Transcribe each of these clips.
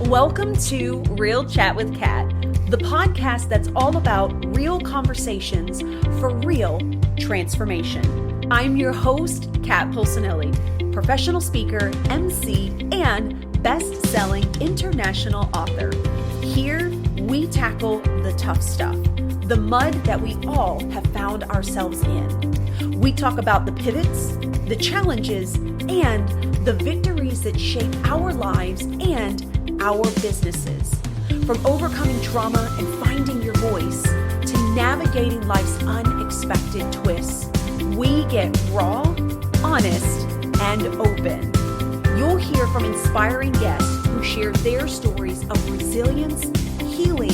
Welcome to Real Chat with Kat, the podcast that's all about real conversations for real transformation. I'm your host, Kat Polsinelli, professional speaker, MC, and best-selling international author. Here, we tackle the tough stuff, the mud that we all have found ourselves in. We talk about the pivots, the challenges, and the victories that shape our lives and our businesses. From overcoming trauma and finding your voice to navigating life's unexpected twists, we get raw, honest, and open. You'll hear from inspiring guests who share their stories of resilience, healing,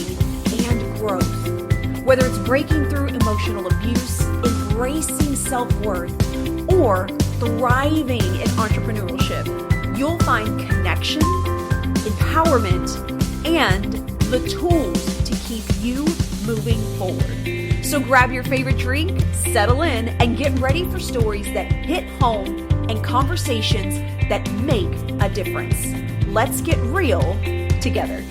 and growth. Whether it's breaking through emotional abuse, embracing self-worth, or thriving in entrepreneurship, you'll find connection, empowerment, and the tools to keep you moving forward. So grab your favorite drink, settle in, and get ready for stories that hit home and conversations that make a difference. Let's get real together.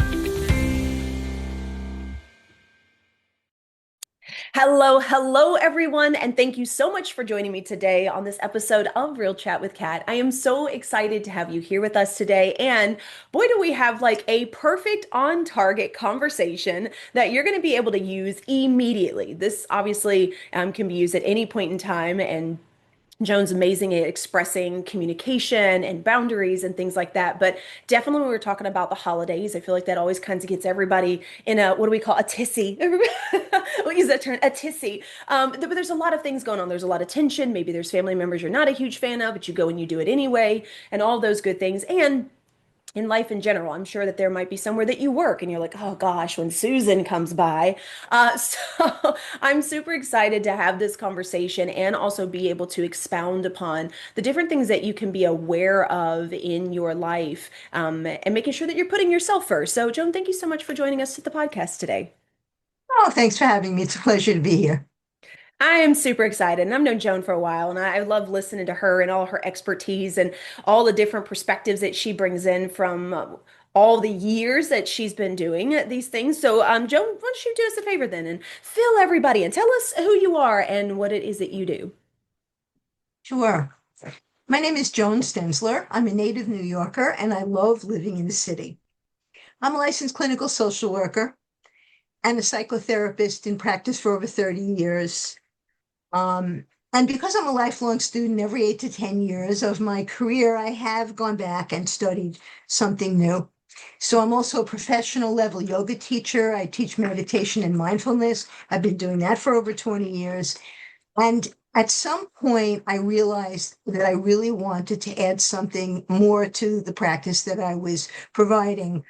Hello, everyone, and thank you so much for joining me today on this episode of Real Chat with Kat. I am so excited to have you here with us today, and boy, do we have like a perfect on-target conversation that you're going to be able to use immediately. This obviously can be used at any point in time, and Joan's amazing at expressing communication and boundaries and things like that. But definitely when we're talking about the holidays, I feel like that always kind of gets everybody in a, what do we call a tissy? We'll use that term, a tissy. But there's a lot of things going on. There's a lot of tension. Maybe there's family members you're not a huge fan of, but you go and you do it anyway, and all those good things. And in life in general, I'm sure that there might be somewhere that you work and you're like, oh gosh, when Susan comes by. So I'm super excited to have this conversation and also be able to expound upon the different things that you can be aware of in your life, and making sure that you're putting yourself first. So, Joan, thank you so much for joining us at the podcast today. Oh, thanks for having me. It's a pleasure to be here. I am super excited, and I've known Joan for a while, and I love listening to her and all her expertise and all the different perspectives that she brings in from all the years that she's been doing these things. So, Joan, why don't you do us a favor then and fill everybody and tell us who you are and what it is that you do. Sure. My name is Joan Stenzler. I'm a native New Yorker and I love living in the city. I'm a licensed clinical social worker and a psychotherapist in practice for over 30 years. And because I'm a lifelong student, every 8 to 10 years of my career, I have gone back and studied something new. So I'm also a professional level yoga teacher. I teach meditation and mindfulness. I've been doing that for over 20 years. And at some point, I realized that I really wanted to add something more to the practice that I was providing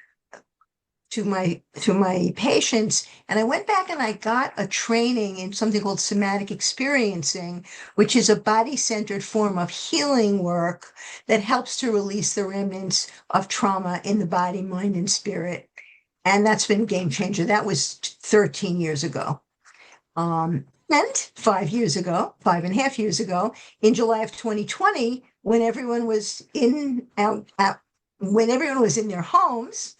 to my patients. And I went back and I got a training in something called somatic experiencing, which is a body-centered form of healing work that helps to release the remnants of trauma in the body, mind, and spirit. And that's been a game changer. That was 13 years ago. And 5 years ago, 5.5 years ago, in July of 2020, when everyone was when everyone was in their homes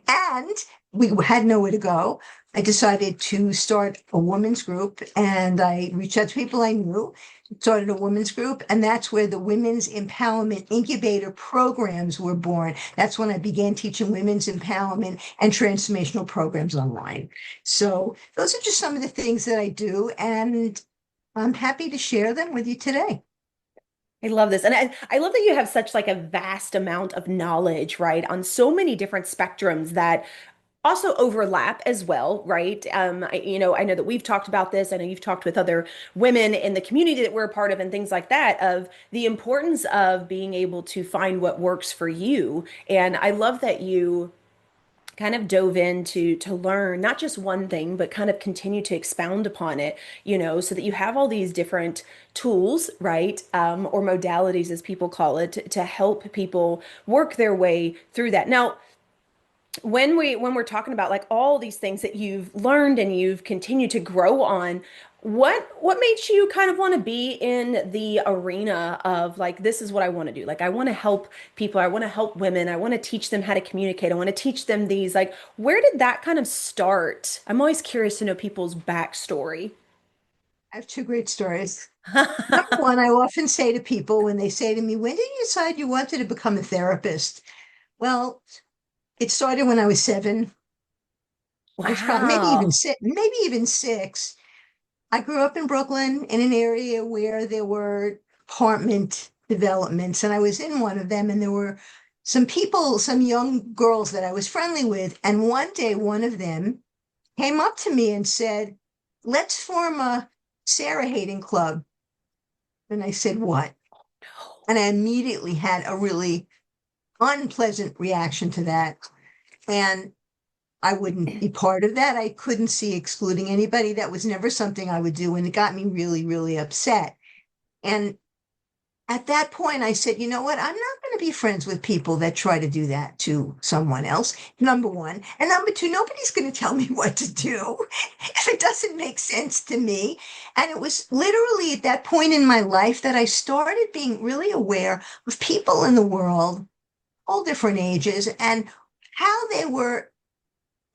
and we had nowhere to go, I decided to start a women's group, and I reached out to people I knew, started a women's group, and that's where the Women's Empowerment Incubator programs were born. That's when I began teaching women's empowerment and transformational programs online. So those are just some of the things that I do, and I'm happy to share them with you today. I love this. And I love that you have such like a vast amount of knowledge, right, on so many different spectrums that also overlap as well, right? I know that we've talked about this. I know you've talked with other women in the community that we're a part of and things like that, of the importance of being able to find what works for you. And I love that you kind of dove into to learn not just one thing, but kind of continue to expound upon it, so that you have all these different tools, right? Or modalities, as people call it, to help people work their way through that. Now, when we're talking about like all these things that you've learned and you've continued to grow on, what made you kind of want to be in the arena of like this is what I want to do. Like I want to help people, I want to help women, I want to teach them how to communicate, I want to teach them these like where did that kind of start? I'm always curious to know people's backstory. I have two great stories. Number one, I often say to people when they say to me, when did you decide you wanted to become a therapist? Well, it started when I was 7. I was probably Wow. maybe even 6. I grew up in Brooklyn in an area where there were apartment developments, and I was in one of them, and there were some people, some young girls that I was friendly with. And one day, one of them came up to me and said, let's form a Sarah hating club. And I said, what? And I immediately had a really unpleasant reaction to that. And I wouldn't be part of that. I couldn't see excluding anybody. That was never something I would do. And it got me really, really upset. And at that point, I said, you know what? I'm not going to be friends with people that try to do that to someone else, number one. And number two, nobody's going to tell me what to do if it doesn't make sense to me. And it was literally at that point in my life that I started being really aware of people in the world, all different ages, and how they were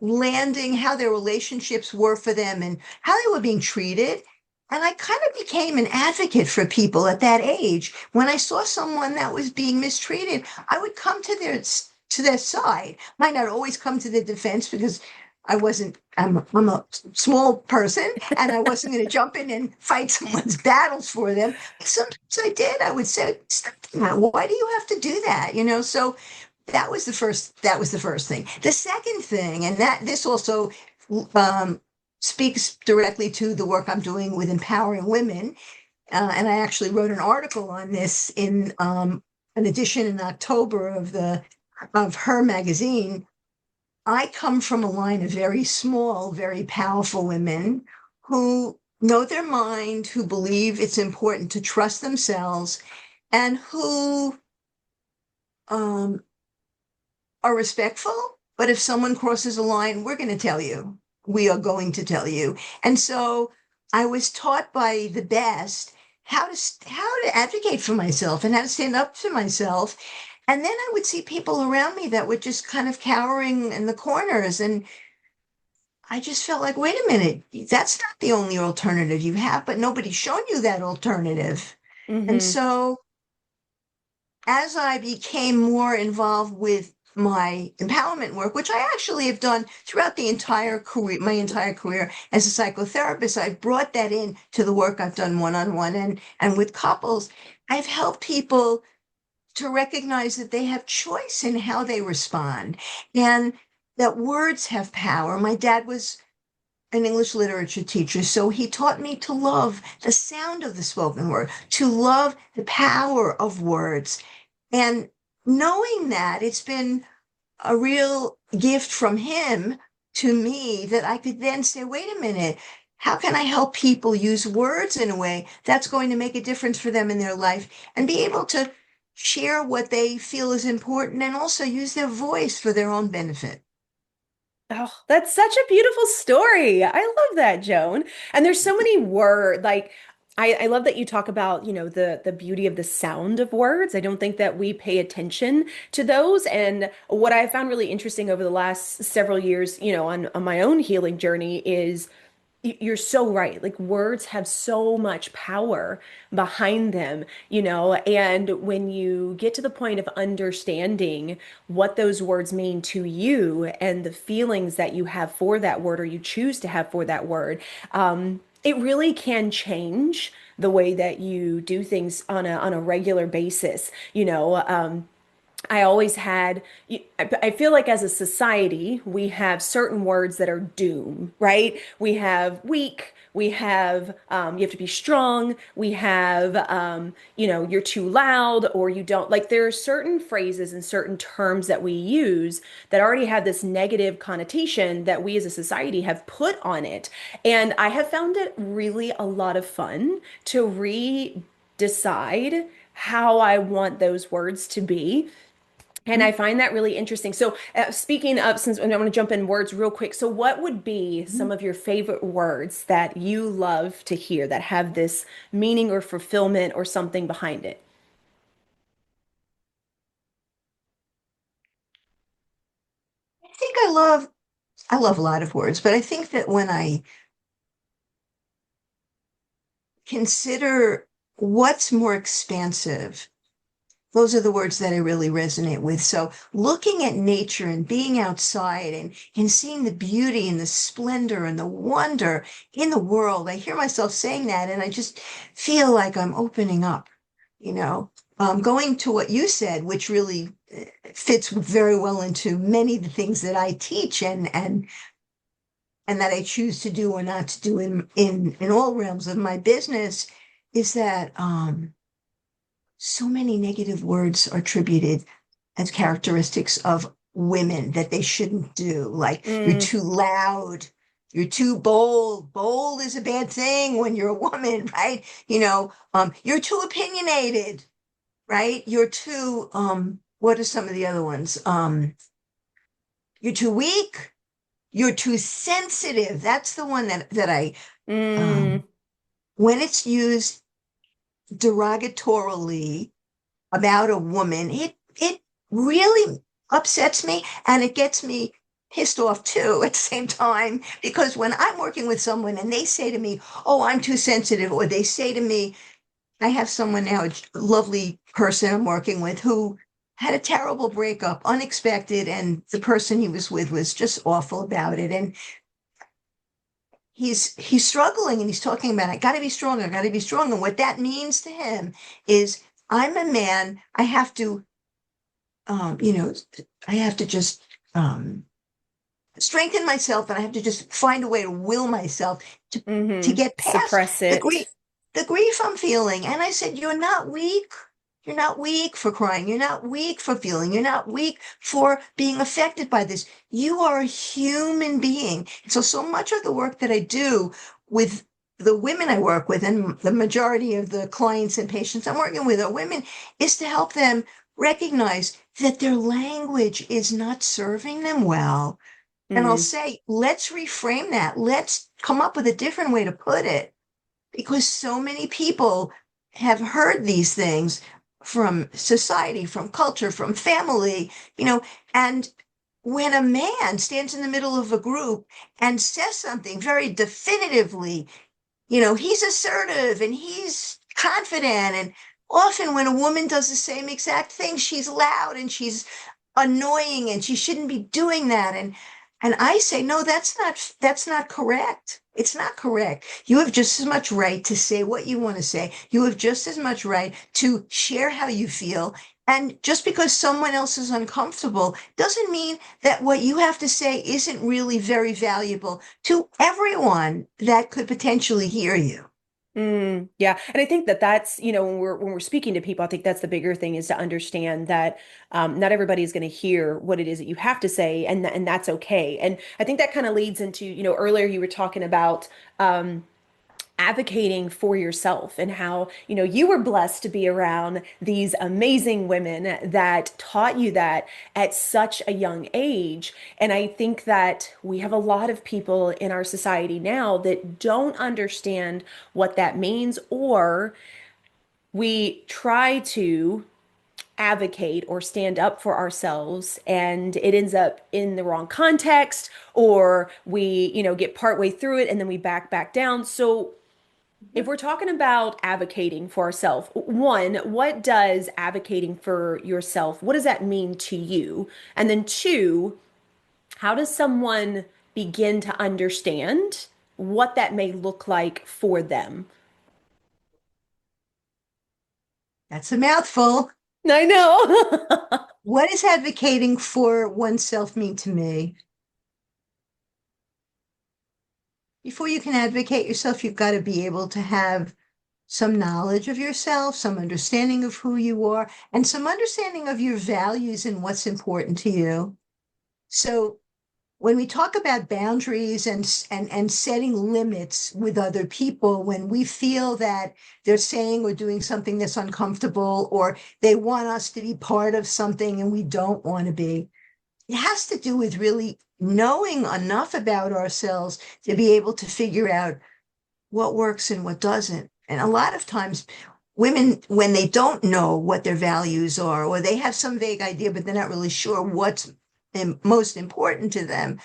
landing, how their relationships were for them, and how they were being treated. And I kind of became an advocate for people at that age. When I saw someone that was being mistreated, I would come to their side. Might not always come to their defense because I'm a small person and I wasn't going to jump in and fight someone's battles for them. Sometimes I did. I would say, "Stop that. Why do you have to do that?" So that was the first thing. The second thing, and that this also um, speaks directly to the work I'm doing with empowering women. And I actually wrote an article on this in an edition in October of Her magazine. I come from a line of very small, very powerful women who know their mind, who believe it's important to trust themselves, and who um, are respectful, but if someone crosses a line, we're going to tell you. We are going to tell you. And so I was taught by the best how to advocate for myself and how to stand up for myself. And then I would see people around me that were just kind of cowering in the corners. And I just felt like, wait a minute, that's not the only alternative you have, but nobody's shown you that alternative. And Hmm. so as I became more involved with my empowerment work, which I actually have done throughout my entire career as a psychotherapist, I've brought that in to the work I've done one-on-one and with couples. I've helped people to recognize that they have choice in how they respond and that words have power. My dad was an English literature teacher, so he taught me to love the sound of the spoken word, to love the power of words. And knowing that, it's been a real gift from him to me that I could then say, wait a minute, how can I help people use words in a way that's going to make a difference for them in their life and be able to share what they feel is important and also use their voice for their own benefit? Oh, that's such a beautiful story. I love that, Joan. And there's so many words. Like, I love that you talk about, the beauty of the sound of words. I don't think that we pay attention to those. And what I found really interesting over the last several years, on my own healing journey is you're so right. Like words have so much power behind them, and when you get to the point of understanding what those words mean to you and the feelings that you have for that word or you choose to have for that word, it really can change the way that you do things on a regular basis. I always had, I feel like as a society, we have certain words that are doom, right? We have weak, we have, you have to be strong, we have, you're too loud or you don't. Like there are certain phrases and certain terms that we use that already have this negative connotation that we as a society have put on it. And I have found it really a lot of fun to re decide how I want those words to be And I find that really interesting. So, speaking of, since I want to jump in words real quick, so what would be some Mhm. of your favorite words that you love to hear that have this meaning or fulfillment or something behind it? I think I love a lot of words, but I think that when I consider what's more expansive, those are the words that I really resonate with. So looking at nature and being outside and seeing the beauty and the splendor and the wonder in the world, I hear myself saying that and I just feel like I'm opening up, you know. Going to what you said, which really fits very well into many of the things that I teach and that I choose to do or not to do in all realms of my business, is that so many negative words are attributed as characteristics of women that they shouldn't do. Like you're Mm, too loud, you're too bold. Bold is a bad thing when you're a woman, right? You're too opinionated, right? You're too what are some of the other ones? You're too weak, you're too sensitive. That's the one that I mm, um when it's used derogatorily about a woman, it really upsets me and it gets me pissed off too at the same time because when I'm working with someone and they say to me, "Oh, I'm too sensitive," or they say to me, I have someone now, a lovely person I'm working with who had a terrible breakup, unexpected, and the person he was with was just awful about it. And he's struggling and he's talking about I gotta be strong, I gotta be strong. And what that means to him is I'm a man, I have to um, you know, I have to just strengthen myself and I have to just find a way to will myself to mm-hmm. get past Suppress it. the grief I'm feeling. And I said, you're not weak. You're not weak for crying. You're not weak for feeling. You're not weak for being affected by this. You are a human being. So much of the work that I do with the women I work with, and the majority of the clients and patients I'm working with are women, is to help them recognize that their language is not serving them well. And I'll Mm, say, let's reframe that. Let's come up with a different way to put it because so many people have heard these things from society, from culture, from family, you know, and when a man stands in the middle of a group and says something very definitively, he's assertive and he's confident. And often when a woman does the same exact thing, she's loud and she's annoying and she shouldn't be doing that. And I say, no, that's not correct. It's not correct. You have just as much right to say what you want to say. You have just as much right to share how you feel. And just because someone else is uncomfortable doesn't mean that what you have to say isn't really very valuable to everyone that could potentially hear you. yeah. And I think that that's, when we're speaking to people, I think that's the bigger thing is to understand that not everybody is going to hear what it is that you have to say, and that's okay. And I think that kind of leads into, earlier you were talking about advocating for yourself and how, you were blessed to be around these amazing women that taught you that at such a young age. And I think that we have a lot of people in our society now that don't understand what that means, or we try to advocate or stand up for ourselves and it ends up in the wrong context, or we get partway through it and then we back down. So if we're talking about advocating for ourselves, one, what does advocating for yourself, what does that mean to you? And then two, how does someone begin to understand what that may look like for them? That's a mouthful. I know. What does advocating for oneself mean to me? Before you can advocate yourself, you've got to be able to have some knowledge of yourself, some understanding of who you are, and some understanding of your values and what's important to you. So when we talk about boundaries and setting limits with other people, when we feel that they're saying or doing something that's uncomfortable, or they want us to be part of something and we don't want to be, it has to do with really knowing enough about ourselves to be able to figure out what works and what doesn't. And a lot of times, women, when they don't know what their values are, or they have some vague idea, but they're not really sure what's most important to them,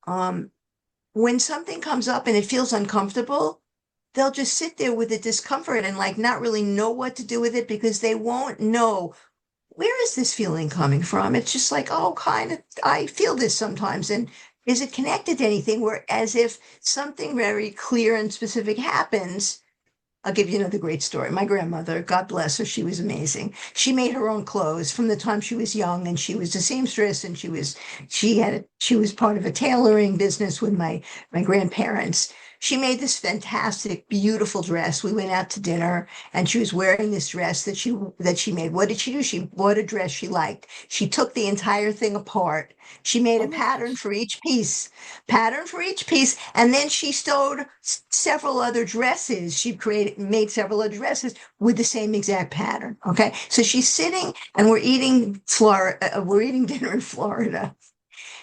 um, when something comes up and it feels uncomfortable, they'll just sit there with the discomfort and like not really know what to do with it because they won't know where is this feeling coming from. It's just like, oh, kind of, I feel this sometimes. And is it connected to anything? Where as if something very clear and specific happens. I'll give you another great story. My grandmother, God bless her, she was amazing. She made her own clothes from the time she was young, and she was a seamstress, and she was part of a tailoring business with my grandparents. She made this fantastic, beautiful dress. We went out to dinner, and she was wearing this dress that she made. What did she do? She bought a dress she liked. She took the entire thing apart. She made Oh a my pattern gosh. for each piece, and then she sewed several other dresses. Made several other dresses with the same exact pattern. Okay. So she's sitting and we're eating dinner in Florida.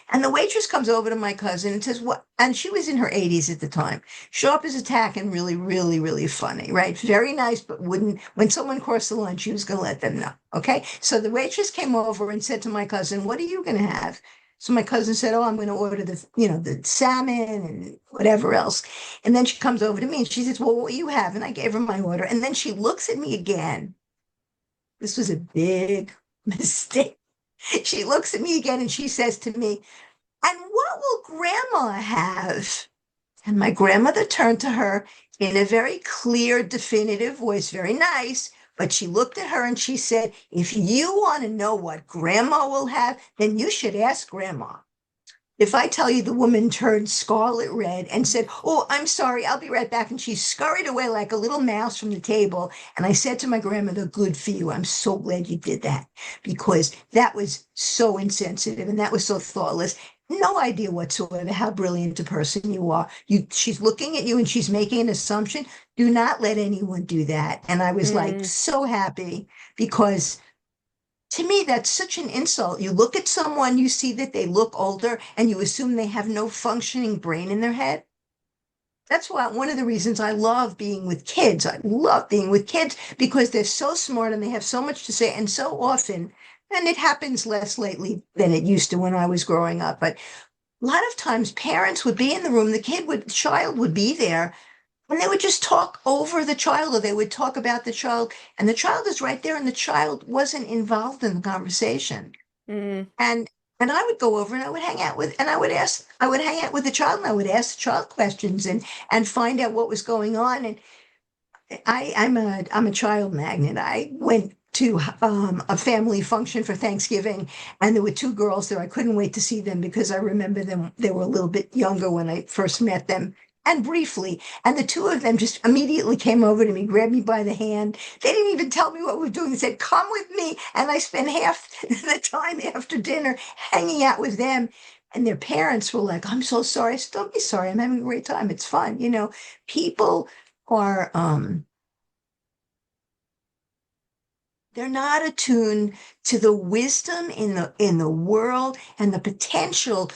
And the waitress comes over to my cousin and says, what? And she was in her 80s at the time. Sharp as a tack and really, really, really funny, right? Very nice, but wouldn't, when someone crossed the line, she was going to let them know. Okay. So the waitress came over and said to my cousin, what are you going to have? So my cousin said, oh, I'm going to order the salmon and whatever else. And then she comes over to me and she says, well, what do you have? And I gave her my order. And then she looks at me again. This was a big mistake. She looks at me again and she says to me, and what will grandma have? And my grandmother turned to her in a very clear, definitive voice, very nice. But she looked at her and she said, if you want to know what grandma will have, then you should ask grandma. If I tell you the woman turned scarlet red and said, oh, I'm sorry, I'll be right back. And she scurried away like a little mouse from the table. And I said to my grandmother, good for you. I'm so glad you did that because that was so insensitive and that was so thoughtless. No idea whatsoever how brilliant a person you are. She's looking at you and she's making an assumption. Do not let anyone do that. And I was like Mm, so happy because to me, that's such an insult. You look at someone, you see that they look older, and you assume they have no functioning brain in their head. That's why one of the reasons I love being with kids. I love being with kids because they're so smart and they have so much to say. And so often, and it happens less lately than it used to when I was growing up, but a lot of times parents would be in the room, the child would be there, and they would just talk over the child or they would talk about the child, and the child is right there, and the child wasn't involved in the conversation. mm. And I would go over and I would hang out with and I would hang out with the child and I would ask the child questions and find out what was going on. And I'm a child magnet. I went to a family function for Thanksgiving, and there were two girls there. I couldn't wait to see them because I remember them. They were a little bit younger when I first met them, and briefly. And the two of them just immediately came over to me, grabbed me by the hand. They didn't even tell me what we were doing. They said, "Come with me." And I spent half the time after dinner hanging out with them. And their parents were like, "I'm so sorry." I said, "Don't be sorry. I'm having a great time. It's fun." People are they're not attuned to the wisdom in the world and the potential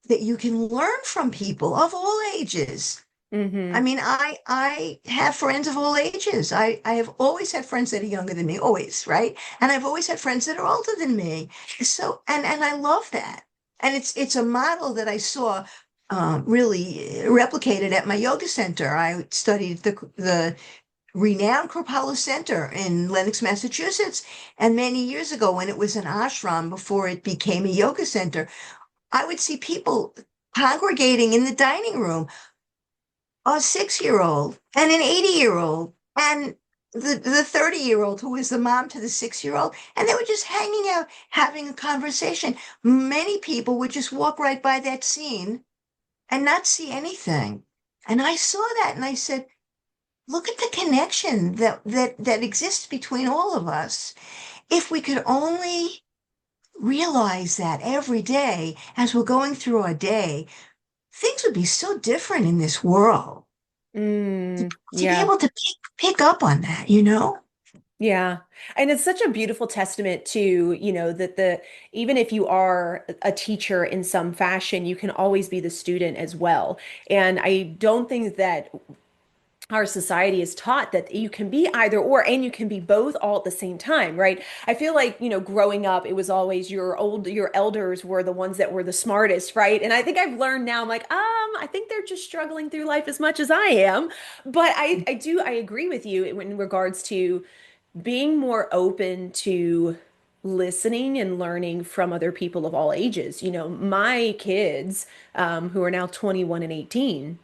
that you can learn from people of all ages. I Mm-hmm. mean, I have friends of all ages. I have always had friends that are younger than me, always, right? And I've always had friends that are older than me. So and I love that. And it's a model that I saw really replicated at my yoga center. I studied the renowned Kripalu Center in Lenox, Massachusetts. And many years ago, when it was an ashram before it became a yoga center, I would see people congregating in the dining room, a 6-year-old and an 80-year-old and the 30-year-old who was the mom to the 6-year-old. And they were just hanging out, having a conversation. Many people would just walk right by that scene and not see anything. And I saw that and I said, look at the connection that exists between all of us. If we could only realize that every day as we're going through our day, things would be so different in this world. To be Yeah. able to pick up on that, you know? Yeah. And it's such a beautiful testament to, that even if you are a teacher in some fashion, you can always be the student as well. And I don't think that our society is taught that you can be either or and you can be both all at the same time, right? I feel like, growing up, it was always your elders were the ones that were the smartest, right? And I think I've learned now, I'm like, I think they're just struggling through life as much as I am. But I agree with you in regards to being more open to listening and learning from other people of all ages. My kids, who are now 21 and 18,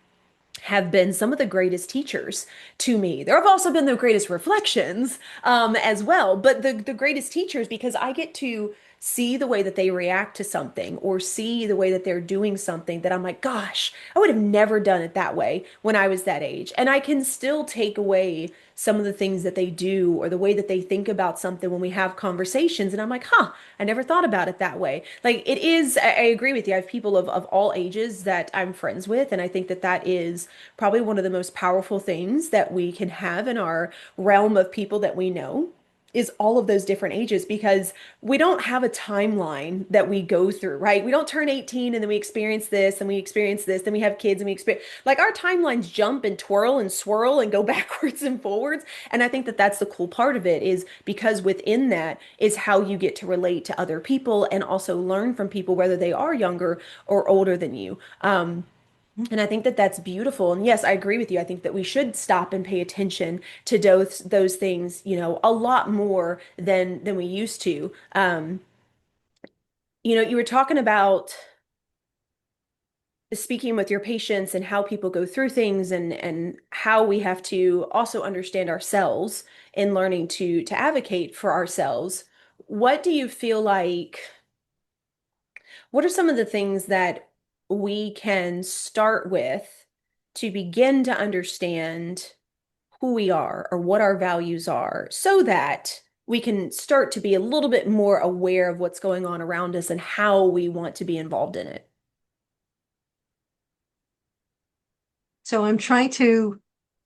have been some of the greatest teachers to me. There have also been the greatest reflections, as well, but the greatest teachers because I get to see the way that they react to something or see the way that they're doing something that I'm like, gosh, I would have never done it that way when I was that age. And I can still take away some of the things that they do or the way that they think about something when we have conversations. And I'm like, I never thought about it that way. Like it is, I agree with you. I have people of all ages that I'm friends with. And I think that that is probably one of the most powerful things that we can have in our realm of people that we know is all of those different ages because we don't have a timeline that we go through, right? We don't turn 18 and then we experience this and we experience this, then we have kids and we experience like our timelines jump and twirl and swirl and go backwards and forwards. And I think that that's the cool part of it is because within that is how you get to relate to other people and also learn from people, whether they are younger or older than you. And I think that that's beautiful. And yes, I agree with you. I think that we should stop and pay attention to those things, a lot more than we used to. You were talking about speaking with your patients and how people go through things and how we have to also understand ourselves in learning to advocate for ourselves. What do you feel like? What are some of the things that we can start with to begin to understand who we are or what our values are so that we can start to be a little bit more aware of what's going on around us and how we want to be involved in it? So I'm trying to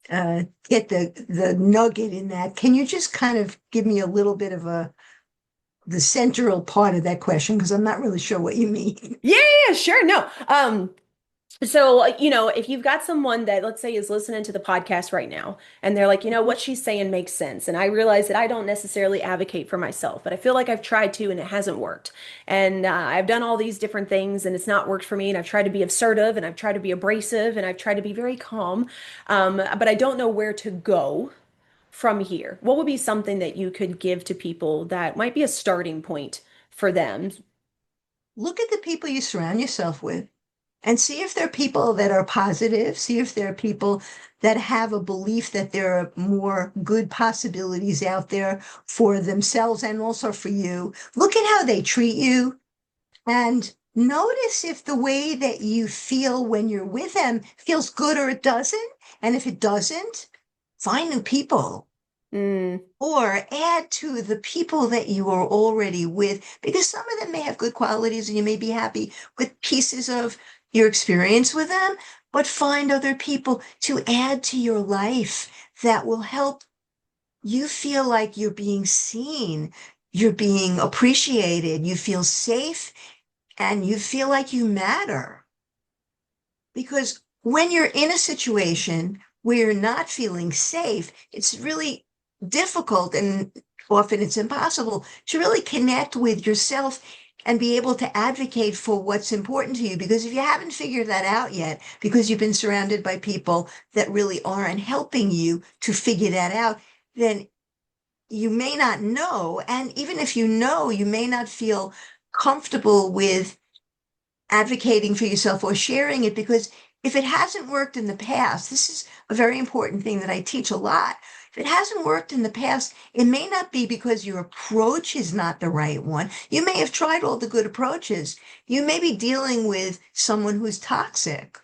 get the nugget in that. Can you just kind of give me a little bit of the central part of that question? Because I'm not really sure what you mean. Yeah, yeah, yeah, sure. No. So, if you've got someone that, let's say, is listening to the podcast right now, and they're like, what she's saying makes sense. And I realize that I don't necessarily advocate for myself, but I feel like I've tried to and it hasn't worked. And I've done all these different things and it's not worked for me. And I've tried to be assertive and I've tried to be abrasive and I've tried to be very calm. But I don't know where to go from here. What would be something that you could give to people that might be a starting point for them? Look at the people you surround yourself with and see if they're people that are positive, see if they're people that have a belief that there are more good possibilities out there for themselves and also for you. Look at how they treat you and notice if the way that you feel when you're with them feels good or it doesn't. And if it doesn't, find new people Mm, or add to the people that you are already with, because some of them may have good qualities and you may be happy with pieces of your experience with them, but find other people to add to your life that will help you feel like you're being seen, you're being appreciated, you feel safe, and you feel like you matter. Because when you're in a situation where you're not feeling safe, it's really difficult and often it's impossible to really connect with yourself and be able to advocate for what's important to you. Because if you haven't figured that out yet, because you've been surrounded by people that really aren't helping you to figure that out, then you may not know. And even if you know, you may not feel comfortable with advocating for yourself or sharing it because if it hasn't worked in the past, this is a very important thing that I teach a lot. If it hasn't worked in the past, it may not be because your approach is not the right one. You may have tried all the good approaches. You may be dealing with someone who's toxic.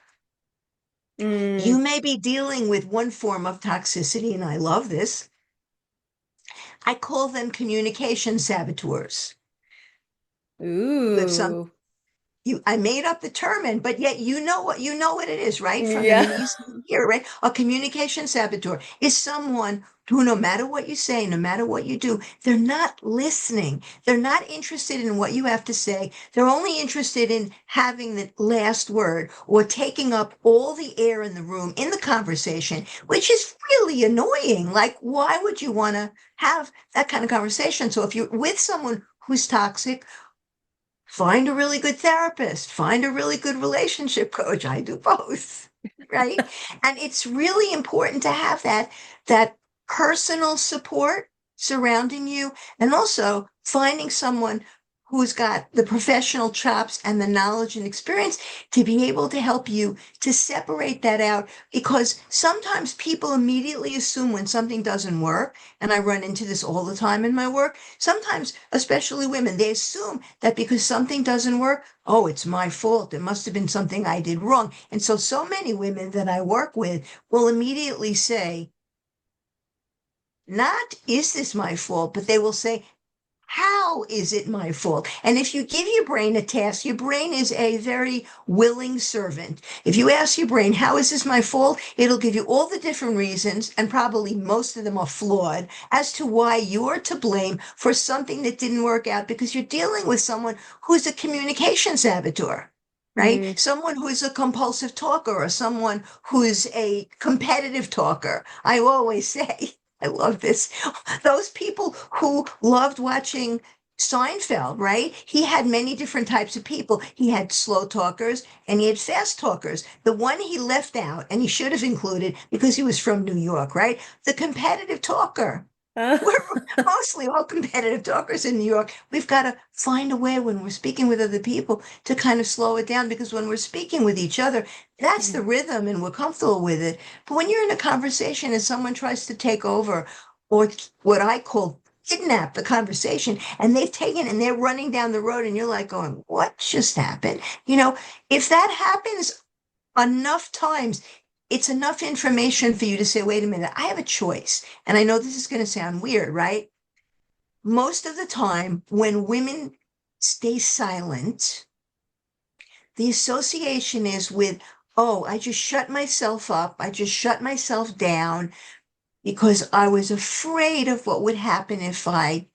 You mm, may be dealing with one form of toxicity, and I love this. I call them communication saboteurs. You have some Ooh. you I made up the term, and but yet you know what it is, right? From the Yeah. movies here, right? A communication saboteur is someone who, no matter what you say, no matter what you do, they're not listening. They're not interested in what you have to say. They're only interested in having the last word or taking up all the air in the room in the conversation, which is really annoying. Like, why would you want to have that kind of conversation? So if you're with someone who's toxic, find a really good therapist, find a really good relationship coach. I do both, right? And it's really important to have that personal support surrounding you, and also finding someone who's got the professional chops and the knowledge and experience to be able to help you to separate that out, because sometimes people immediately assume when something doesn't work, and I run into this all the time in my work. Sometimes, especially women, they assume that because something doesn't work, oh, it's my fault. It must have been something I did wrong. And so many women that I work with will immediately say, not, is this my fault? But they will say, how is it my fault? And if you give your brain a task, your brain is a very willing servant. If you ask your brain, how is this my fault? It'll give you all the different reasons, and probably most of them are flawed, as to why you're to blame for something that didn't work out, because you're dealing with someone who's a communication saboteur. Right? Mm. Someone who is a compulsive talker, or someone who's a competitive talker. I always say, I love this. Those people who loved watching Seinfeld, right? He had many different types of people. He had slow talkers and he had fast talkers. The one he left out, and he should have included because he was from New York, right? The competitive talker. We're mostly all competitive talkers in New York. We've got to find a way when we're speaking with other people to kind of slow it down, because when we're speaking with each other, that's the rhythm and we're comfortable with it. But when you're in a conversation and someone tries to take over, or what I call kidnap the conversation, and they've taken and they're running down the road, and you're like going, what just happened? If that happens enough times, it's enough information for you to say, wait a minute, I have a choice. And I know this is going to sound weird, right? Most of the time, when women stay silent, the association is with, oh, I just shut myself up. I just shut myself down because I was afraid of what would happen if I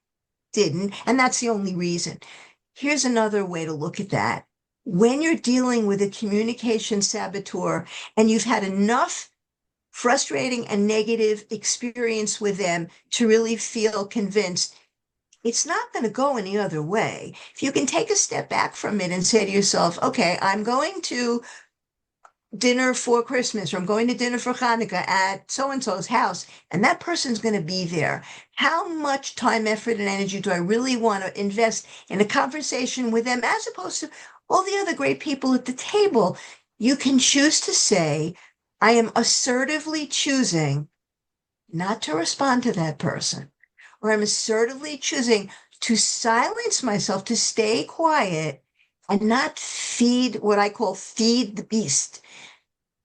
didn't. And that's the only reason. Here's another way to look at that. When you're dealing with a communication saboteur and you've had enough frustrating and negative experience with them to really feel convinced, it's not going to go any other way. If you can take a step back from it and say to yourself, okay, I'm going to dinner for Christmas, or I'm going to dinner for Hanukkah at so and so's house, and that person's going to be there. How much time, effort, and energy do I really want to invest in a conversation with them, as opposed to all the other great people at the table? You can choose to say, I am assertively choosing not to respond to that person, or I'm assertively choosing to silence myself, to stay quiet and not feed what I call feed the beast,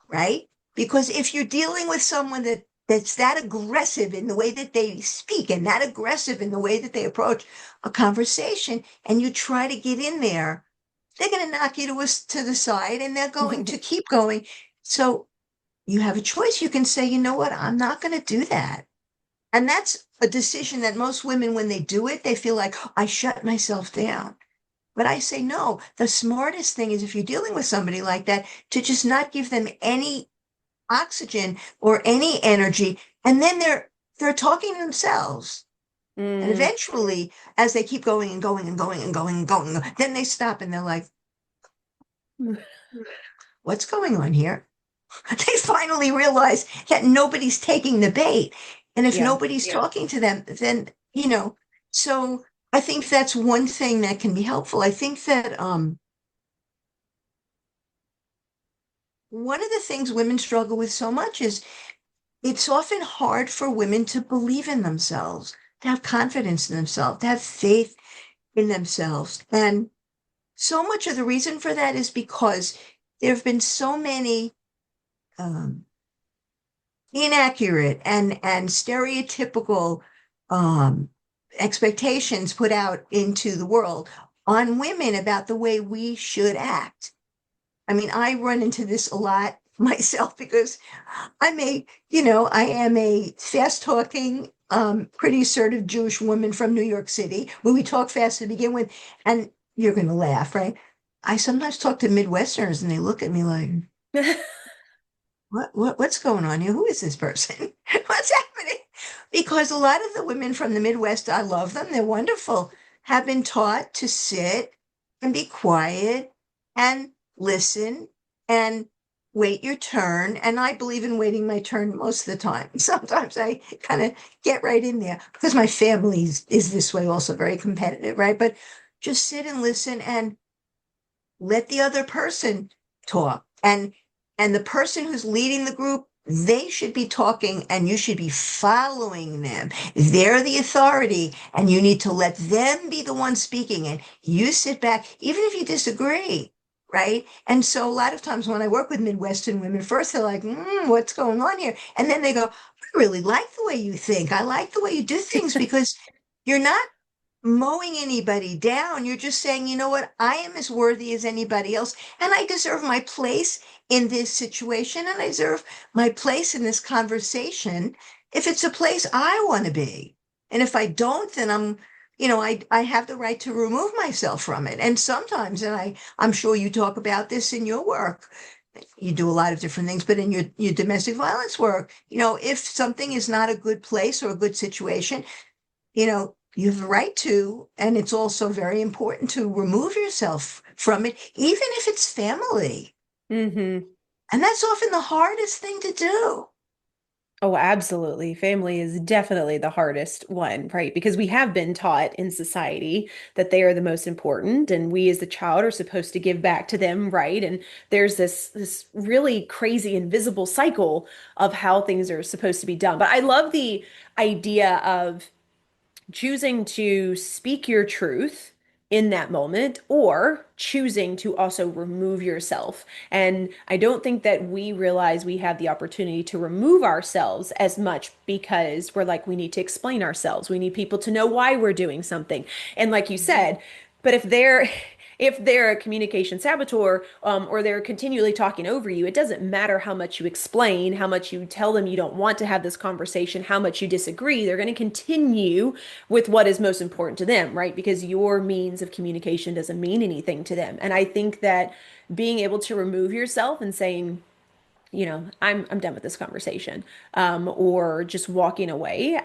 right? Because if you're dealing with someone that's that aggressive in the way that they speak and that aggressive in the way that they approach a conversation, and you try to get in there, they're going to knock you to the side, and they're going to keep going. So you have a choice. You can say, you know what, I'm not going to do that. And that's a decision that most women, when they do it, they feel like, I shut myself down. But I say, no, the smartest thing is, if you're dealing with somebody like that, to just not give them any oxygen or any energy. And then they're talking to themselves. And Mm. eventually, as they keep going and going and going and going and going, then they stop and they're like, what's going on here? They finally realize that nobody's taking the bait. And if Yeah. nobody's talking to them, then, so I think that's one thing that can be helpful. I think that one of the things women struggle with so much is it's often hard for women to believe in themselves, to have confidence in themselves, to have faith in themselves. And so much of the reason for that is because there have been so many um, inaccurate and stereotypical um, expectations put out into the world on women about the way we should act. I mean, I run into this a lot myself because I am a fast talking, pretty assertive Jewish woman from New York City, where we talk fast to begin with. And you're going to laugh, right? I sometimes talk to Midwesterners and they look at me like, what's going on here? Who is this person? What's happening? Because a lot of the women from the Midwest, I love them, they're wonderful, have been taught to sit and be quiet and listen and wait your turn. And I believe in waiting my turn most of the time. Sometimes I kind of get right in there because my family is this way, also very competitive, right? But just sit and listen and let the other person talk. And the person who's leading the group, they should be talking and you should be following them. They're the authority and you need to let them be the one speaking, and you sit back even if you disagree, right? And so a lot of times when I work with Midwestern women, first they're like, what's going on here? And then they go, I really like the way you think. I like the way you do things, because you're not mowing anybody down. You're just saying, you know what? I am as worthy as anybody else, and I deserve my place in this situation, and I deserve my place in this conversation if it's a place I want to be. And if I don't, then I have the right to remove myself from it. And sometimes, and I'm sure you talk about this in your work. You do a lot of different things, but in your domestic violence work, if something is not a good place or a good situation, you have a right to, and it's also very important to remove yourself from it, even if it's family. Hmm. And that's often the hardest thing to do. Oh, absolutely. Family is definitely the hardest one, right? Because we have been taught in society that they are the most important, and we as the child are supposed to give back to them, right? And there's this really crazy invisible cycle of how things are supposed to be done. But I love the idea of choosing to speak your truth in that moment, or choosing to also remove yourself. And I don't think that we realize we have the opportunity to remove ourselves as much because we're like, we need to explain ourselves. We need people to know why we're doing something. And like you Mhm. said, but if they're a communication saboteur, or they're continually talking over you, it doesn't matter how much you explain, how much you tell them you don't want to have this conversation, how much you disagree. They're going to continue with what is most important to them, right? Because your means of communication doesn't mean anything to them. And I think that being able to remove yourself and saying, I'm done with this conversation, or just walking away.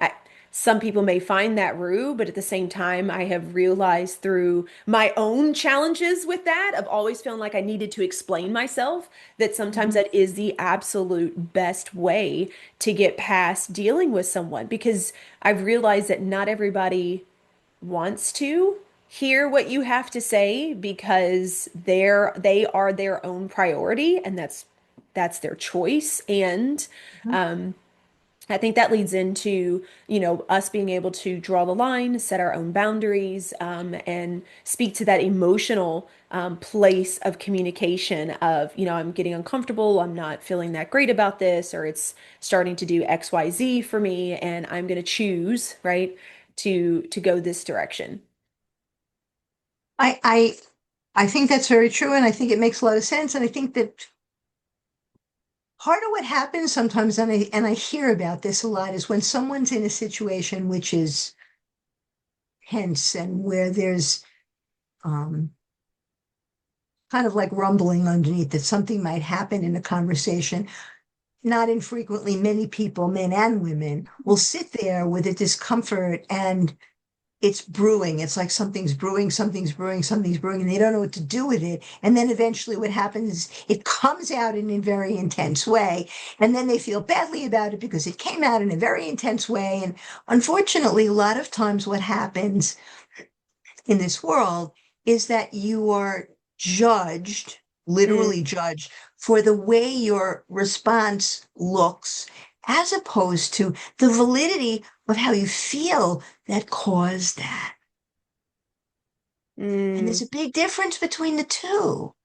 Some people may find that rude, but at the same time, I have realized through my own challenges with that, of always feeling like I needed to explain myself, that sometimes Mhm. that is the absolute best way to get past dealing with someone, because I've realized that not everybody wants to hear what you have to say, because they are their own priority, and that's their choice. And Mhm. I think that leads into, us being able to draw the line, set our own boundaries, and speak to that emotional place of communication of, I'm getting uncomfortable, I'm not feeling that great about this, or it's starting to do XYZ for me, and I'm going to choose, right, to go this direction. I, I, I think that's very true, and I think it makes a lot of sense. And I think that part of what happens sometimes, and I hear about this a lot, is when someone's in a situation which is tense and where there's um, kind of like rumbling underneath that something might happen in a conversation. Not infrequently, many people, men and women, will sit there with a discomfort, and it's brewing. It's like something's brewing, something's brewing, something's brewing, and they don't know what to do with it. And then eventually what happens is it comes out in a very intense way. And then they feel badly about it because it came out in a very intense way. And unfortunately, a lot of times what happens in this world is that you are judged, Mm, literally judged, for the way your response looks, as opposed to the validity of how you feel that caused that. And there's mm. a big difference between the two.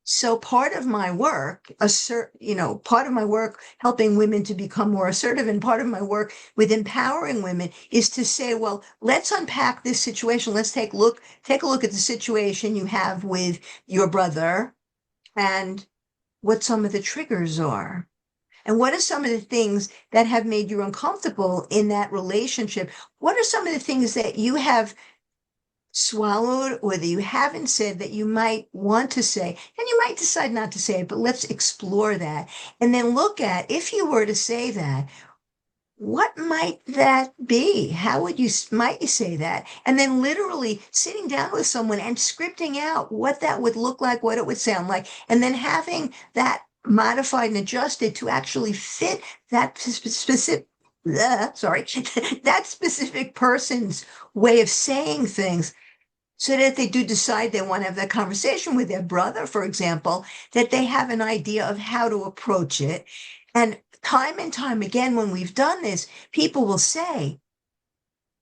So part of my work, part of my work helping women to become more assertive, and part of my work with empowering women is to say, well, let's unpack this situation. Let's take a look at the situation you have with your brother and what some of the triggers are. And what are some of the things that have made you uncomfortable in that relationship? What are some of the things that you have swallowed or that you haven't said that you might want to say? And you might decide not to say it, but let's explore that. And then look at, if you were to say that, what might that be? How might you say that? And then literally sitting down with someone and scripting out what that would look like, what it would sound like, and then having that modified and adjusted to actually fit that specific, sorry, that specific person's way of saying things. So that if they do decide they want to have that conversation with their brother, for example, that they have an idea of how to approach it. And time again, when we've done this, people will say,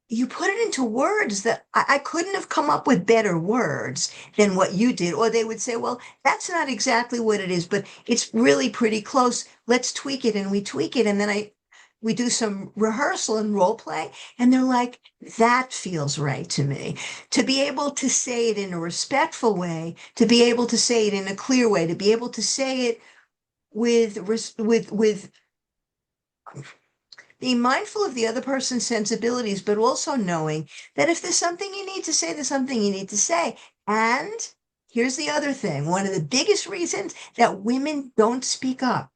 you put it into words that I couldn't have come up with better words than what you did. Or they would say, well, that's not exactly what it is, but it's really pretty close. Let's tweak it. And we tweak it. And then we do some rehearsal and role play. And they're like, that feels right to me. To be able to say it in a respectful way, to be able to say it in a clear way, to be able to say it with being mindful of the other person's sensibilities, but also knowing that if there's something you need to say, there's something you need to say. And here's the other thing. One of the biggest reasons that women don't speak up,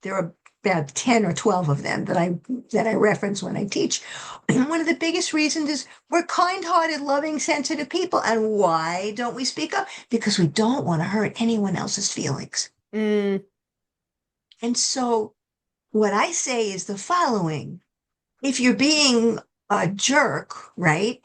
there are about 10 or 12 of them that I reference when I teach. And one of the biggest reasons is we're kind-hearted, loving, sensitive people. And why don't we speak up? Because we don't want to hurt anyone else's feelings. Mm. And so what I say is the following. If you're being a jerk, right?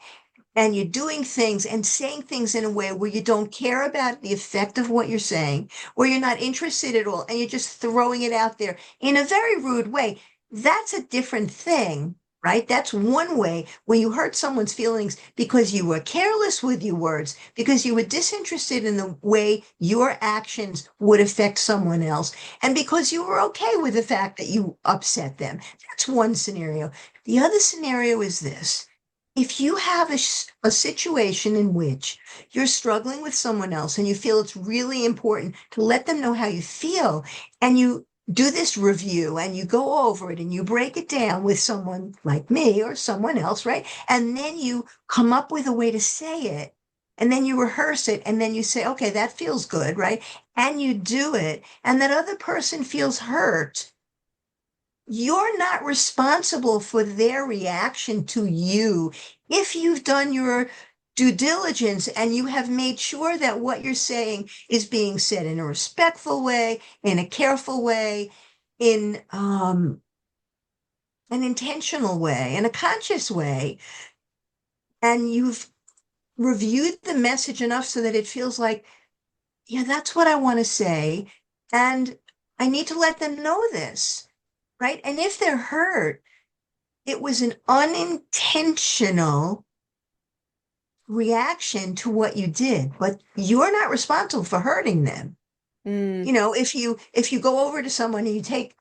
And you're doing things and saying things in a way where you don't care about the effect of what you're saying, or you're not interested at all, and you're just throwing it out there in a very rude way, that's a different thing, right? That's one way when you hurt someone's feelings because you were careless with your words, because you were disinterested in the way your actions would affect someone else, and because you were okay with the fact that you upset them. That's one scenario. The other scenario is this. If you have a situation in which you're struggling with someone else and you feel it's really important to let them know how you feel, and you do this review and you go over it and you break it down with someone like me or someone else, right? And then you come up with a way to say it, and then you rehearse it, and then you say, okay, that feels good, right? And you do it, and that other person feels hurt. You're not responsible for their reaction to you. If you've done your due diligence and you have made sure that what you're saying is being said in a respectful way, in a careful way, in an intentional way, in a conscious way, and you've reviewed the message enough so that it feels like, yeah, that's what I want to say, and I need to let them know this. Right? And if they're hurt, it was an unintentional reaction to what you did, but you're not responsible for hurting them. Mm. If you go over to someone and you take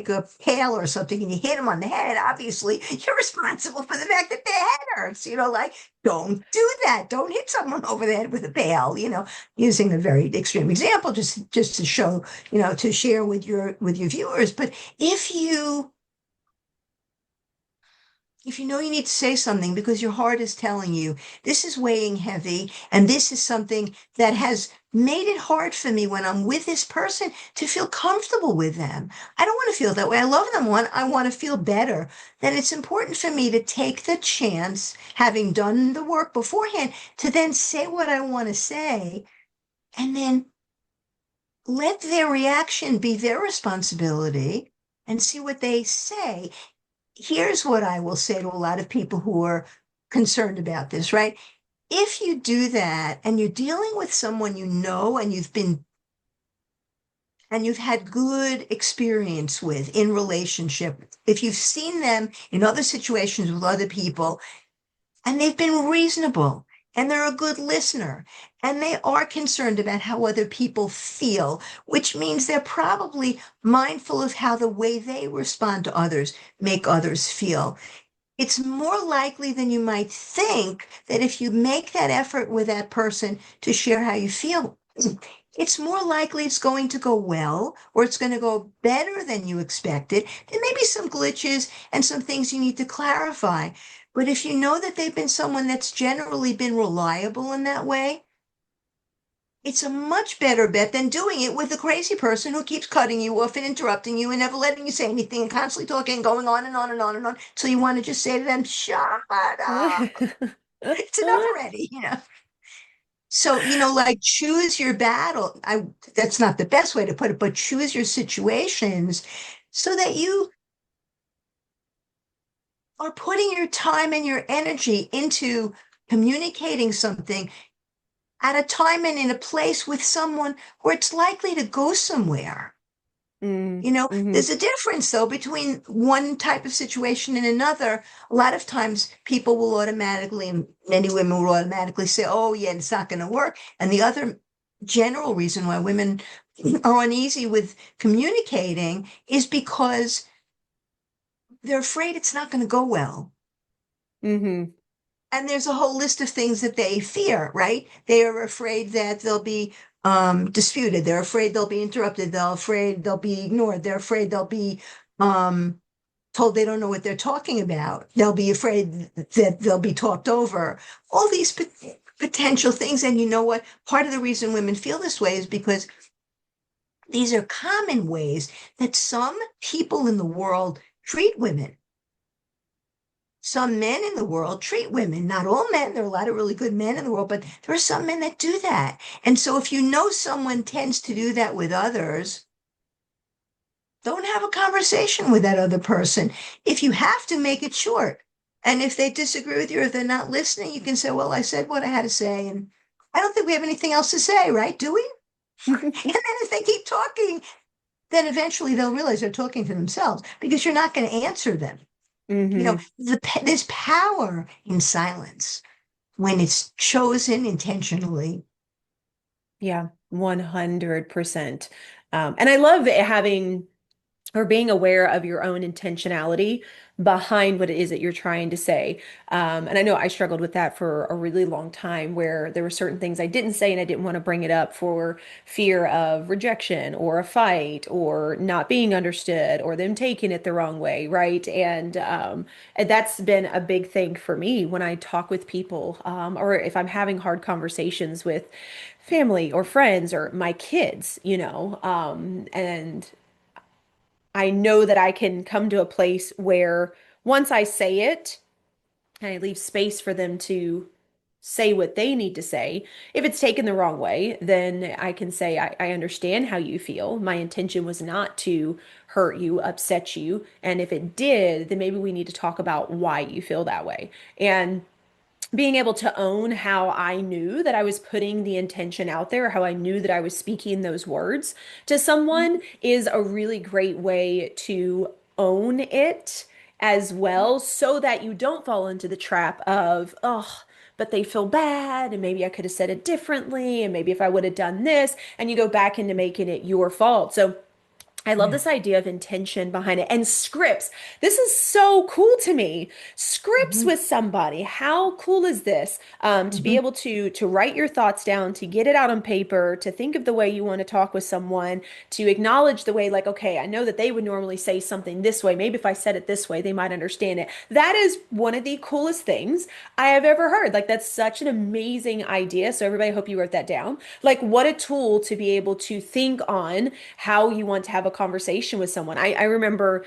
a pail or something and you hit them on the head, obviously you're responsible for the fact that their head hurts. Like, don't do that. Don't hit someone over the head with a pail. Using a very extreme example, just to show, to share with your viewers. But if you know you need to say something because your heart is telling you this is weighing heavy and this is something that has made it hard for me when I'm with this person to feel comfortable with them. I don't want to feel that way. I love them. I want to feel better. Then it's important for me to take the chance, having done the work beforehand, to then say what I want to say, and then let their reaction be their responsibility and see what they say. Here's what I will say to a lot of people who are concerned about this, right? If you do that and you're dealing with someone and you've had good experience with in relationship, if you've seen them in other situations with other people and they've been reasonable and they're a good listener, and they are concerned about how other people feel, which means they're probably mindful of how the way they respond to others make others feel. It's more likely than you might think that if you make that effort with that person to share how you feel, it's more likely it's going to go well, or it's going to go better than you expected. There may be some glitches and some things you need to clarify. But if you know that they've been someone that's generally been reliable in that way, it's a much better bet than doing it with a crazy person who keeps cutting you off and interrupting you and never letting you say anything and constantly talking, going on and on and on and on. So you want to just say to them, shut up. It's enough already, you know. So, like choose your battle. That's not the best way to put it, but choose your situations so that you are putting your time and your energy into communicating something at a time and in a place with someone where it's likely to go somewhere. Mm-hmm. There's a difference though between one type of situation and another. A lot of times people will automatically, and many women will automatically say, oh, yeah, it's not going to work. And the other general reason why women are uneasy with communicating is because they're afraid it's not going to go well. Mm-hmm. And there's a whole list of things that they fear, right? They are afraid that they'll be disputed. They're afraid they'll be interrupted. They're afraid they'll be ignored. They're afraid they'll be um, told they don't know what they're talking about. They'll be afraid that they'll be talked over. All these potential things. And you know what? Part of the reason women feel this way is because these are common ways that some people in the world treat women. Some men in the world treat women, not all men. There are a lot of really good men in the world, but there are some men that do that. And so if you know someone tends to do that with others, don't have a conversation with that other person. If you have to, make it short. And if they disagree with you, or if they're not listening, you can say, well, I said what I had to say. And I don't think we have anything else to say, right? Do we? And then if they keep talking, then eventually they'll realize they're talking to themselves because you're not going to answer them. Mm-hmm. There's power in silence when it's chosen intentionally. Yeah, 100%. And I love having or being aware of your own intentionality behind what it is that you're trying to say. And I know I struggled with that for a really long time where there were certain things I didn't say and I didn't want to bring it up for fear of rejection or a fight or not being understood or them taking it the wrong way, right? And that's been a big thing for me when I talk with people, or if I'm having hard conversations with family or friends or my kids, and I know that I can come to a place where once I say it and I leave space for them to say what they need to say, if it's taken the wrong way, then I can say, I understand how you feel. My intention was not to hurt you, upset you. And if it did, then maybe we need to talk about why you feel that way. And being able to own how I knew that I was putting the intention out there, how I knew that I was speaking those words to someone is a really great way to own it as well, so that you don't fall into the trap of, oh, but they feel bad, and maybe I could have said it differently, and maybe if I would have done this, and you go back into making it your fault. So I love Yeah. this idea of intention behind it and scripts. This is so cool to me. Scripts Mhm, with somebody. How cool is this? To be mhm, able to write your thoughts down, to get it out on paper, to think of the way you want to talk with someone, to acknowledge the way, like, okay, I know that they would normally say something this way. Maybe if I said it this way, they might understand it. That is one of the coolest things I have ever heard. Like, that's such an amazing idea. So everybody, I hope you wrote that down. Like, what a tool to be able to think on how you want to have a conversation with someone. I remember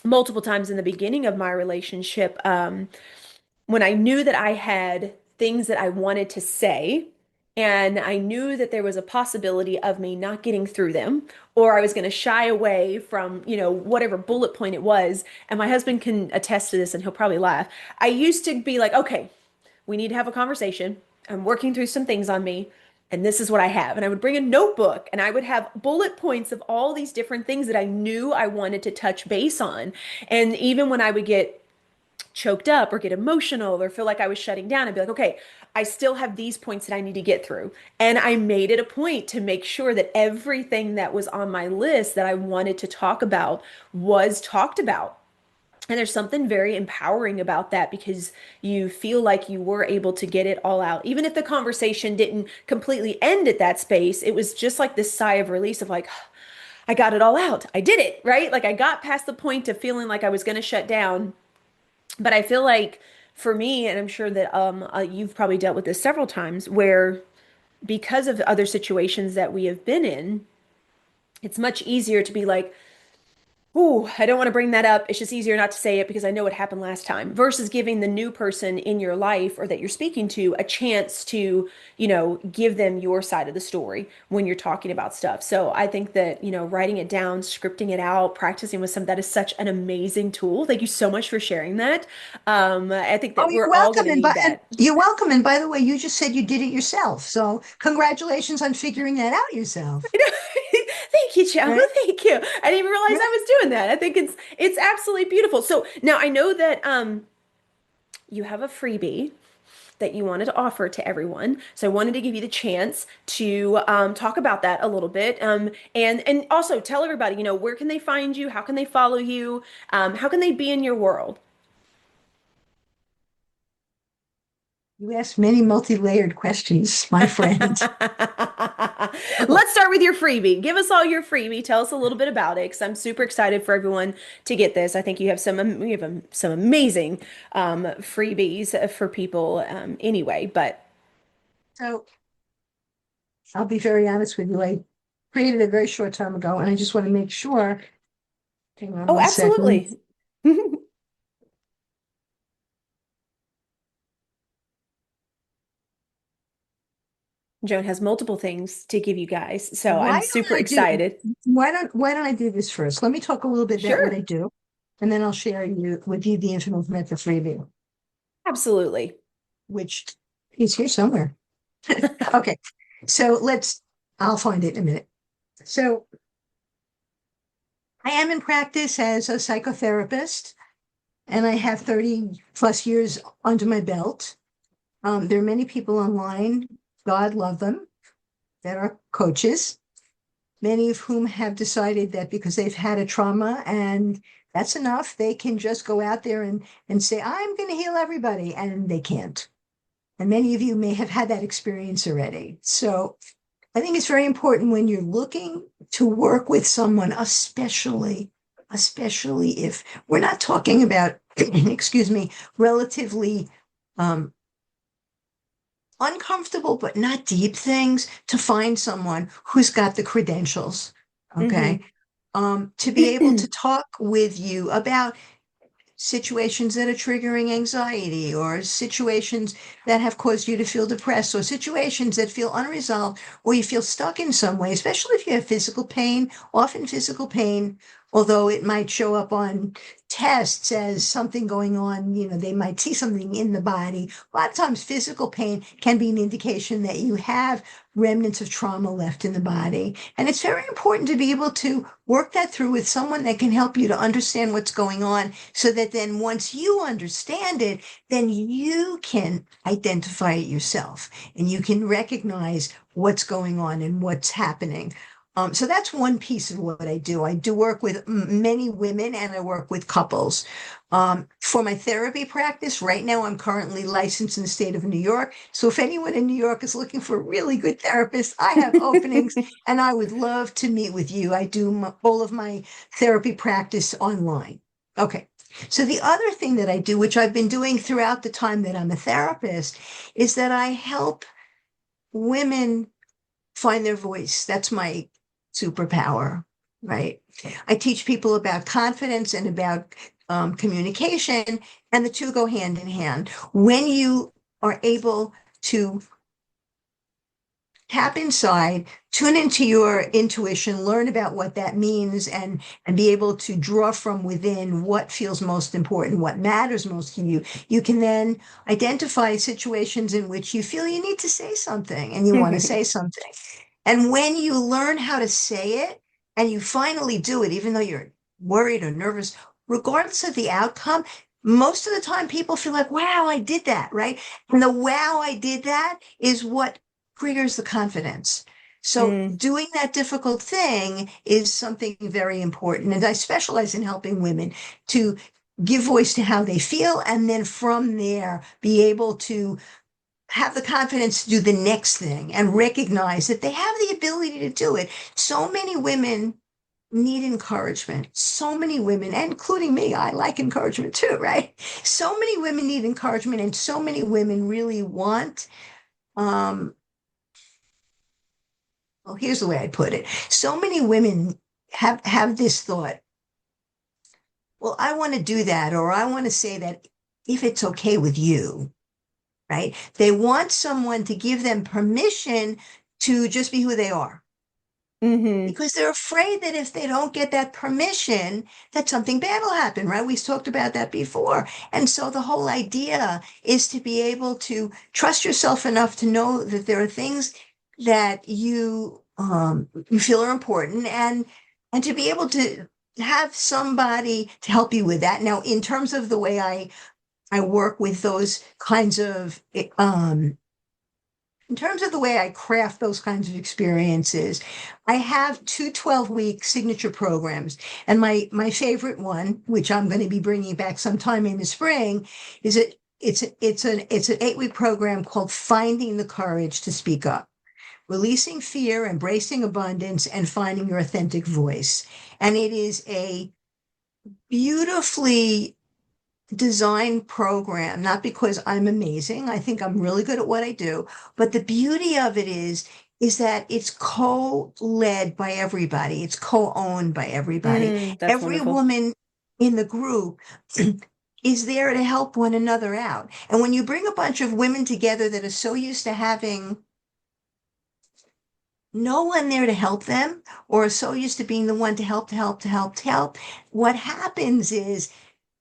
multiple times in the beginning of my relationship, when I knew that I had things that I wanted to say, and I knew that there was a possibility of me not getting through them, or I was going to shy away from, whatever bullet point it was. And my husband can attest to this, and he'll probably laugh. I used to be like, okay, we need to have a conversation. I'm working through some things on me, and this is what I have. And I would bring a notebook and I would have bullet points of all these different things that I knew I wanted to touch base on. And even when I would get choked up or get emotional or feel like I was shutting down, I'd be like, okay, I still have these points that I need to get through. And I made it a point to make sure that everything that was on my list that I wanted to talk about was talked about. And there's something very empowering about that because you feel like you were able to get it all out. Even if the conversation didn't completely end at that space, it was just like this sigh of release of like, I got it all out. I did it, right? Like I got past the point of feeling like I was going to shut down. But I feel like for me, and I'm sure that you've probably dealt with this several times, where because of other situations that we have been in, it's much easier to be like, ooh, I don't want to bring that up. It's just easier not to say it because I know what happened last time versus giving the new person in your life or that you're speaking to a chance to, give them your side of the story when you're talking about stuff. So I think that, writing it down, scripting it out, practicing with some, that is such an amazing tool. Thank you so much for sharing that. I think Oh, that you're we're all going welcome. to And need that. you're welcome. And by the way, you just said you did it yourself. So congratulations on figuring that out yourself. Thank you, Joan. Right? Thank you. I didn't even realize Right? I was doing that. I think it's absolutely beautiful. So now I know that you have a freebie that you wanted to offer to everyone. So I wanted to give you the chance to talk about that a little bit, and also tell everybody, where can they find you? How can they follow you? How can they be in your world? You asked many multi-layered questions, my friend. Okay. Let's start with your freebie. Give us all your freebie. Tell us a little bit about it, because I'm super excited for everyone to get this. I think you have some amazing freebies for people anyway. But So I'll be very honest with you. I created it a very short time ago, and I just want to make sure. Hang on oh, one second. absolutely. Joan has multiple things to give you guys, so Why I'm don't super I do excited. why don't I do this first? Let me talk a little bit about what I Sure, do, and then I'll share with you the information at the freebie, absolutely. which is here somewhere. Okay. So I'll find it in a minute. So I am in practice as a psychotherapist, and I have 30 plus years under my belt. There are many people online, God love them, that are coaches, many of whom have decided that because they've had a trauma and that's enough, they can just go out there and say, I'm going to heal everybody, and they can't. And many of you may have had that experience already. So I think it's very important when you're looking to work with someone, especially if we're not talking about, excuse me, relatively um, uncomfortable but not deep things, to find someone who's got the credentials. Okay. Hmm. To be able to talk with you about situations that are triggering anxiety, or situations that have caused you to feel depressed, or situations that feel unresolved, or you feel stuck in some way, especially if you have physical pain. Often physical pain, although it might show up on tests as something going on, they might see something in the body. A lot of times physical pain can be an indication that you have remnants of trauma left in the body. And it's very important to be able to work that through with someone that can help you to understand what's going on, so that then once you understand it, then you can identify it yourself and you can recognize what's going on and what's happening. So that's one piece of what I do. I do work with many women, and I work with couples. For my therapy practice, right now, I'm currently licensed in the state of New York. So if anyone in New York is looking for a really good therapist, I have openings, and I would love to meet with you. I do all of my therapy practice online. Okay. So the other thing that I do, which I've been doing throughout the time that I'm a therapist, is that I help women find their voice. That's my superpower, right? I teach people about confidence and about communication, and the two go hand in hand. When you are able to tap inside, tune into your intuition, learn about what that means, and be able to draw from within what feels most important, what matters most to you, you can then identify situations in which you feel you need to say something and you want to say something. And when you learn how to say it and you finally do it, even though you're worried or nervous, regardless of the outcome, most of the time people feel like, wow, I did that, right? And the wow, I did that is what triggers the confidence. So Mm, doing that difficult thing is something very important. And I specialize in helping women to give voice to how they feel. And then from there, be able to have the confidence to do the next thing and recognize that they have the ability to do it. So many women need encouragement. So many women, including me, I like encouragement too, right? So many women need encouragement, and so many women really want, um, well, here's the way I put it. So many women have this thought, well, I want to do that, or I want to say that if it's okay with you, right? They want someone to give them permission to just be who they are, hmm. because they're afraid that if they don't get that permission, that something bad will happen, right? We've talked about that before. And so the whole idea is to be able to trust yourself enough to know that there are things that you feel are important, and to be able to have somebody to help you with that. Now, in terms of the way I work with those kinds of in terms of the way I craft those kinds of experiences, I have two 12-week signature programs. And my favorite one, which I'm going to be bringing back sometime in the spring, is it's an 8-week program called Finding the Courage to Speak Up. Releasing fear, embracing abundance, and finding your authentic voice. And it is a beautifully design program, not because I'm amazing. I think I'm really good at what I do, but the beauty of it is that it's co-led by everybody. It's co-owned by everybody. Mm, that's Every wonderful. woman in the group is there to help one another out. And when you bring a bunch of women together that are so used to having no one there to help them, or are so used to being the one to help, to help, to help, to help, what happens is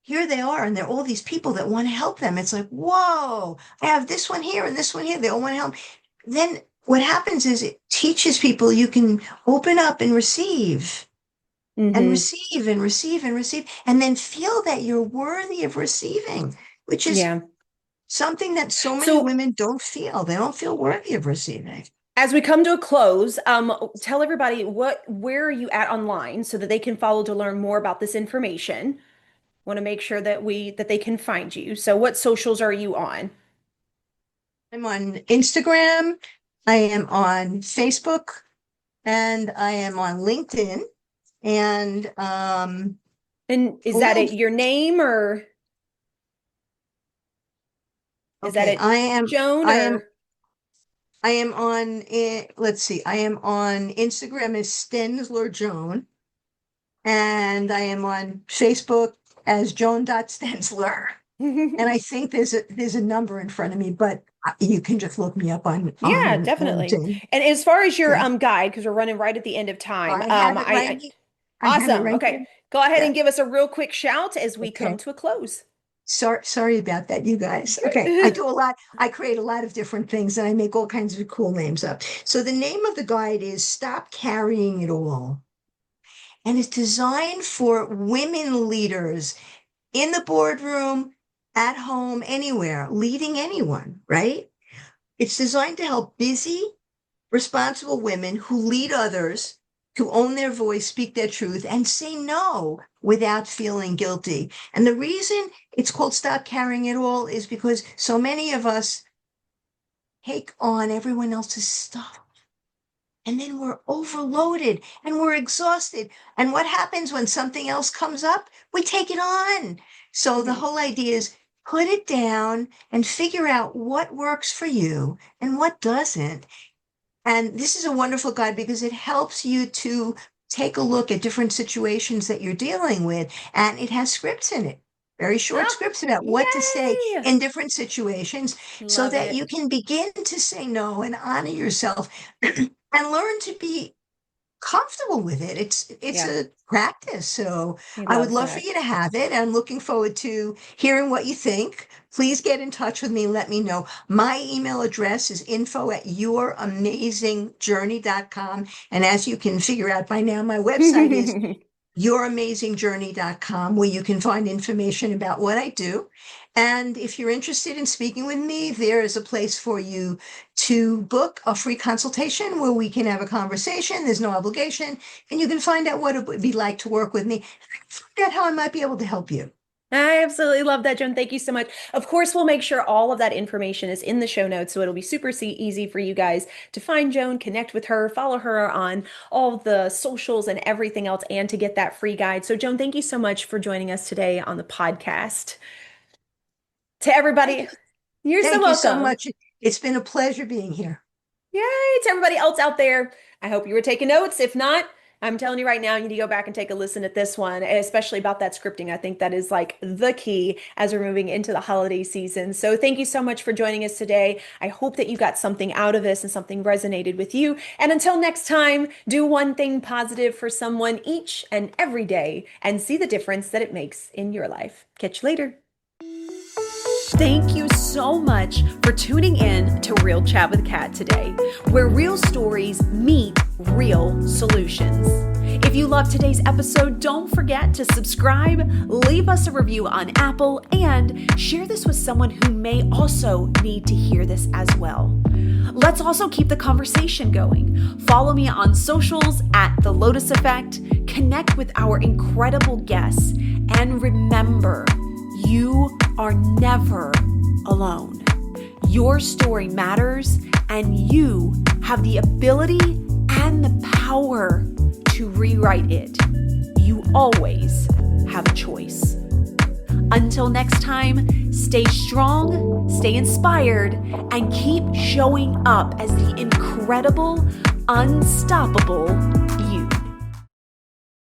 here they are, and there are all these people that want to help them. It's like, whoa, I have this one here and this one here. They all want to help. Then what happens is it teaches people you can open up and Hmm. receive and receive and receive, and then feel that you're worthy of receiving, which is Yeah. something that so many So women don't feel. They don't feel worthy of receiving. as we come to a close, tell everybody where are you at online so that they can follow to learn more about this information. Want to make sure that they can find you. So what socials are you on? I'm on Instagram, I am on Facebook, and I am on LinkedIn. And And is that little it, your name or is that okay, it, Joan I am or I am on let's see, I am on Instagram as Stenzler Joan, and I am on Facebook as Joan.Stenzler. And I think there's a number in front of me, but you can just look me up Yeah, on definitely. LinkedIn. And as far as your Okay. guide, because we're running right at the end of time, I have it I I have it awesome. right Okay, there. go ahead Yeah. and give us a real quick shout as we come Okay. to a close. Sorry about that, you guys. Okay. I Good. do a lot. I create a lot of different things and I make all kinds of cool names up. So the name of the guide is Stop Carrying It All. And it's designed for women leaders in the boardroom, at home, anywhere, leading anyone, right? It's designed to help busy, responsible women who lead others to own their voice, speak their truth, and say no without feeling guilty. And the reason it's called Stop Carrying It All is because so many of us take on everyone else's stuff. And then we're overloaded and we're exhausted. And what happens when something else comes up? We take it on. So the Mhm. whole idea is put it down and figure out what works for you and what doesn't. And this is a wonderful guide because it helps you to take a look at different situations that you're dealing with. And it has scripts in it, very short Oh, scripts about what to say yay! in different situations so Love that it. you can begin to say no and honor yourself and learn to be comfortable with it. It's Yeah, a practice. So he I would loves love for that. you to have it. I'm looking forward to hearing what you think. Please get in touch with me. Let me know. My email address is info@youramazingjourney.com. And as you can figure out by now, my website is youramazingjourney.com, where you can find information about what I do. And if you're interested in speaking with me, there is a place for you to book a free consultation where we can have a conversation. There's no obligation, and you can find out what it would be like to work with me. Find out how I might be able to help you. I absolutely love that, Joan. Thank you so much. Of course, we'll make sure all of that information is in the show notes, so it'll be super easy for you guys to find Joan, connect with her, follow her on all the socials and everything else, and to get that free guide. So, Joan, thank you so much for joining us today on the podcast. To everybody, you're so Thank you so welcome. much. It's been a pleasure being here. Yay, to everybody else out there. I hope you were taking notes. If not, I'm telling you right now, you need to go back and take a listen at this one, especially about that scripting. I think that is like the key as we're moving into the holiday season. So thank you so much for joining us today. I hope that you got something out of this and something resonated with you. And until next time, do one thing positive for someone each and every day and see the difference that it makes in your life. Catch you later. Thank you so much for tuning in to Real Chat with Kat today, where real stories meet real solutions. If you loved today's episode, don't forget to subscribe, leave us a review on Apple, and share this with someone who may also need to hear this as well. Let's also keep the conversation going. Follow me on socials at The Lotus Effect, connect with our incredible guests, and remember, you are never alone. Your story matters, and you have the ability and the power to rewrite it. You always have a choice. Until next time, stay strong, stay inspired, and keep showing up as the incredible, unstoppable